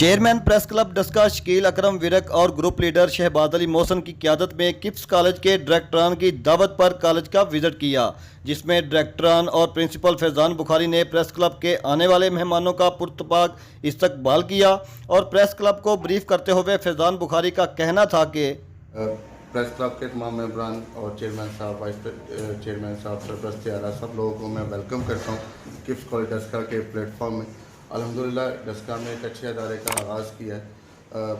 Chairman press club Daska Shakeel Akram Virk और group leader Shahbaz Ali Mohsin की क़यादत में किप्स कॉलेज के डायरेक्टरान की दावत पर कॉलेज का विजिट किया, जिसमें डायरेक्टरान और प्रिंसिपल फैज़ान बुखारी ने प्रेस क्लब के आने वाले मेहमानों का पुरतपाक इस्तकबाल किया। और प्रेस क्लब को ब्रीफ करते हुए फैज़ान बुखारी का कहना था कि प्रेस क्लब के तमाम मेंबरान और चेयरमैन साहब, वाइस चेयरमैन साहब, सरपरस्त आला सब लोगों को मैं वेलकम करता हूँ किप्स कॉलेज डस्का के प्लेटफॉर्म में। अल्हम्दुलिल्लाह डस्का में एक अच्छे अदारे का आगाज़ किया है।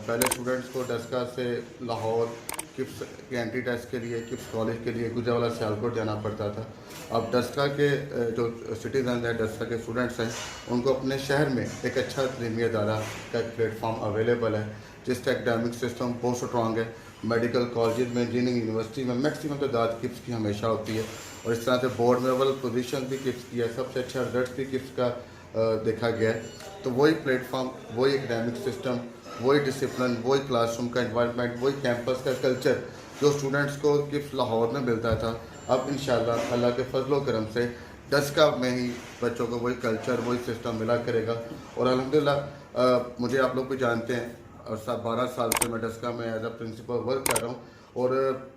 पहले स्टूडेंट्स को डस्का से लाहौर किप्स के एंट्री टेस्ट के लिए, किप्स कॉलेज के लिए गुजरावाला सियालकोट जाना पड़ता था। अब डस्का के जो सिटीजन हैं, डस्का के स्टूडेंट्स हैं, उनको अपने शहर में एक अच्छा तलीमी अदारा का एक प्लेटफॉर्म अवेलेबल है, जिसका एकेडमिक सिस्टम बहुत स्ट्रॉन्ग है। मेडिकल कॉलेज में, इंजीनियरिंग यूनिवर्सिटी में मैक्सिमम तादाद किप्स की हमेशा होती है, और इस तरह से बोर्ड में अव्वल पोजीशन भी किप्स की है, सबसे अच्छा रिजल्ट भी किप्स का देखा गया है। तो वही प्लेटफॉर्म, वही एकेडमिक सिस्टम, वही डिसिप्लिन, वही क्लासरूम का एनवायरनमेंट, वही कैंपस का कल्चर जो स्टूडेंट्स को किप्स लाहौर में मिलता था, अब इंशाल्लाह अल्लाह के फजल व करम से डस्का में ही बच्चों को वही कल्चर, वही सिस्टम मिला करेगा। और अल्हम्दुलिल्लाह मुझे आप लोग भी जानते हैं, और 12 साल से मैं डस्का में एज अ प्रिंसिपल वर्क कर रहा हूँ, और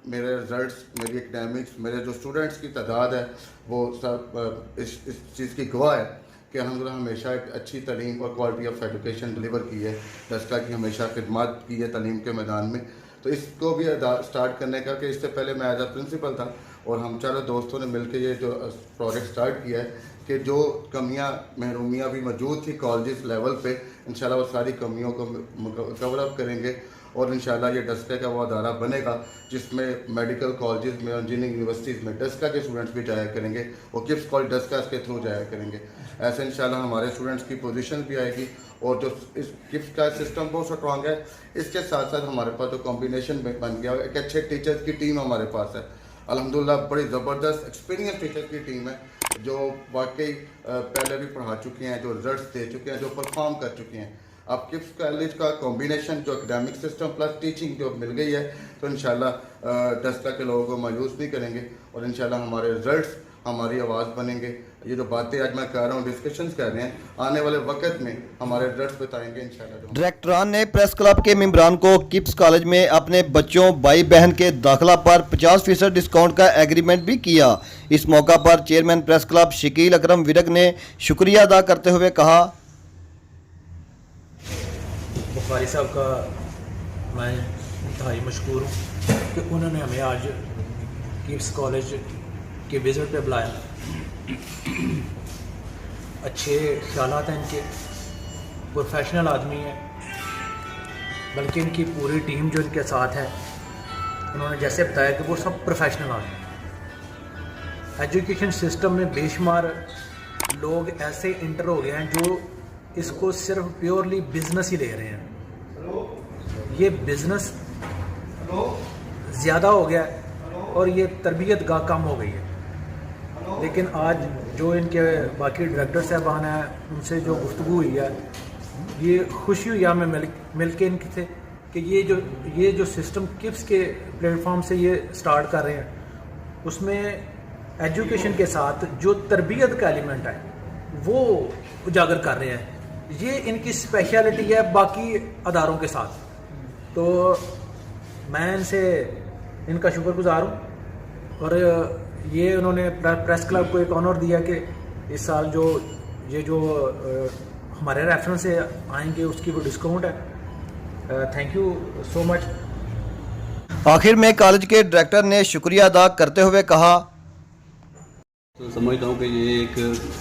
मेरे रिजल्ट्स, मेरी एकेडमिक्स, मेरे जो स्टूडेंट्स की तादाद है वो सब इस चीज़ की गवाह है कि अल्हम्दुलिल्लाह हमेशा एक अच्छी तालीम और क्वालिटी ऑफ एजुकेशन डिलीवर की है। डस्का की हमेशा खिदमत की है तालीम के मैदान में। तो इसको भी स्टार्ट करने का, कि इससे पहले मैं एज अ प्रिंसिपल था और हम चारों दोस्तों ने मिलकर ये जो प्रोजेक्ट स्टार्ट किया है कि जो कमियां, महरूमियां भी मौजूद थी कॉलेज लेवल पे, इंशाल्लाह वो सारी कमियों को कवर अप करेंगे। और इंशाल्लाह ये डस्का का वो अदारा बनेगा जिसमें मेडिकल कॉलेज में और इंजीनियरिंग यूनिवर्सिटीज़ में डस्का के स्टूडेंट्स भी जाया करेंगे, वो किप्स कॉलेज डस्का के थ्रू जाया करेंगे। ऐसे इंशाल्लाह हमारे स्टूडेंट्स की पोजीशन भी आएगी, और जो इस किप्स का सिस्टम बहुत स्ट्रॉन्ग है। इसके साथ साथ हमारे पास जो कॉम्बिनेशन बन गया, एक अच्छे टीचर्स की टीम हमारे पास है। अल्हम्दुलिल्लाह बड़ी ज़बरदस्त एक्सपीरियंस टीचर्स की टीम है, जो वाकई पहले भी पढ़ा चुके हैं, जो रिजल्ट्स दे चुके हैं, जो परफॉर्म कर चुके हैं। अब किप्स कॉलेज का कॉम्बिनेशन जो एकेडमिक सिस्टम प्लस टीचिंग जो मिल गई है, तो इंशाल्लाह डस्का के लोगों को मायूस नहीं करेंगे, और इंशाल्लाह हमारे रिजल्ट्स हमारी आवाज़ बनेंगे। ये जो बातें आज मैं कर रहा हूँ, डिस्कशंस कर रहे हैं, आने वाले वक्त में हमारे रिजल्ट्स बताएंगे इंशाल्लाह। डायरेक्टरान ने प्रेस क्लब के मेंबरान को किप्स कॉलेज में अपने बच्चों, भाई बहन के दाखिला पर 50% डिस्काउंट का एग्रीमेंट भी किया। इस मौका पर chairman press club Shakeel Akram Virk ने शुक्रिया अदा करते हुए कहा, बुखारी साहब का मैं इंतहाई मशकूर हूँ कि उन्होंने हमें आज किप्स कॉलेज के विज़िट पे बुलाया। अच्छे ख्यालात हैं इनके, प्रोफेशनल आदमी हैं, बल्कि इनकी पूरी टीम जो इनके साथ है, उन्होंने जैसे बताया कि वो सब प्रोफेशनल आदमी हैं। एजुकेशन सिस्टम में बेशुमार लोग ऐसे इंटर हो गए हैं जो इसको सिर्फ प्योरली बिजनेस ही ले रहे हैं। ये बिजनेस ज़्यादा हो गया और ये तरबियत गाह कम हो गई है। लेकिन आज जो इनके बाकी डायरेक्टर साहबान हैं, उनसे जो गुफ्तगू हुई है, ये खुशी हुई हमें मिल के इनके से कि ये जो सिस्टम किप्स के प्लेटफॉर्म से ये स्टार्ट कर रहे हैं, उसमें एजुकेशन के साथ जो तरबियत का एलिमेंट है वो उजागर कर रहे हैं। ये इनकी स्पेशलिटी है बाकी अदारों के साथ। तो मैं इनसे इनका शुक्रगुजार हूँ, और ये उन्होंने प्रेस क्लब को एक ऑनर दिया कि इस साल जो हमारे रेफरेंस से आएंगे उसकी वो डिस्काउंट है। Thank you so much. आखिर में कॉलेज के डायरेक्टर ने शुक्रिया अदा करते हुए कहा, तो समझता हूँ कि ये एक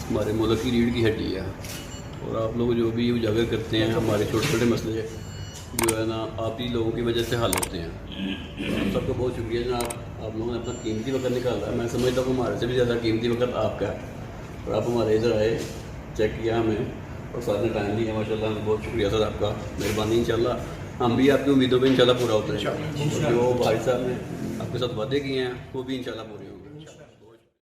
हमारे मुल्क की रीढ़ की हड्डी है, और आप लोग जो भी उजागर करते हैं हमारे छोटे छोटे मसले जो है ना, आप ही लोगों की वजह से हल होते हैं। तो आप सबका बहुत शुक्रिया जनाब, आप लोगों ने अपना कीमती वक्त निकाला है। मैं समझता हूँ हमारे से भी ज़्यादा कीमती वक्त आपका है, और आप हमारे इधर आए, चेक किया हमें, और साथ में टाइम दिया। माशाल्लाह बहुत शुक्रिया सर आपका, मेहरबानी। इंशाल्लाह हम भी आपकी उम्मीदों पर इंशाल्लाह पूरा उतरेंगे। जो भाई साहब ने आपके साथ वादे किए हैं वो भी इंशाल्लाह पूरे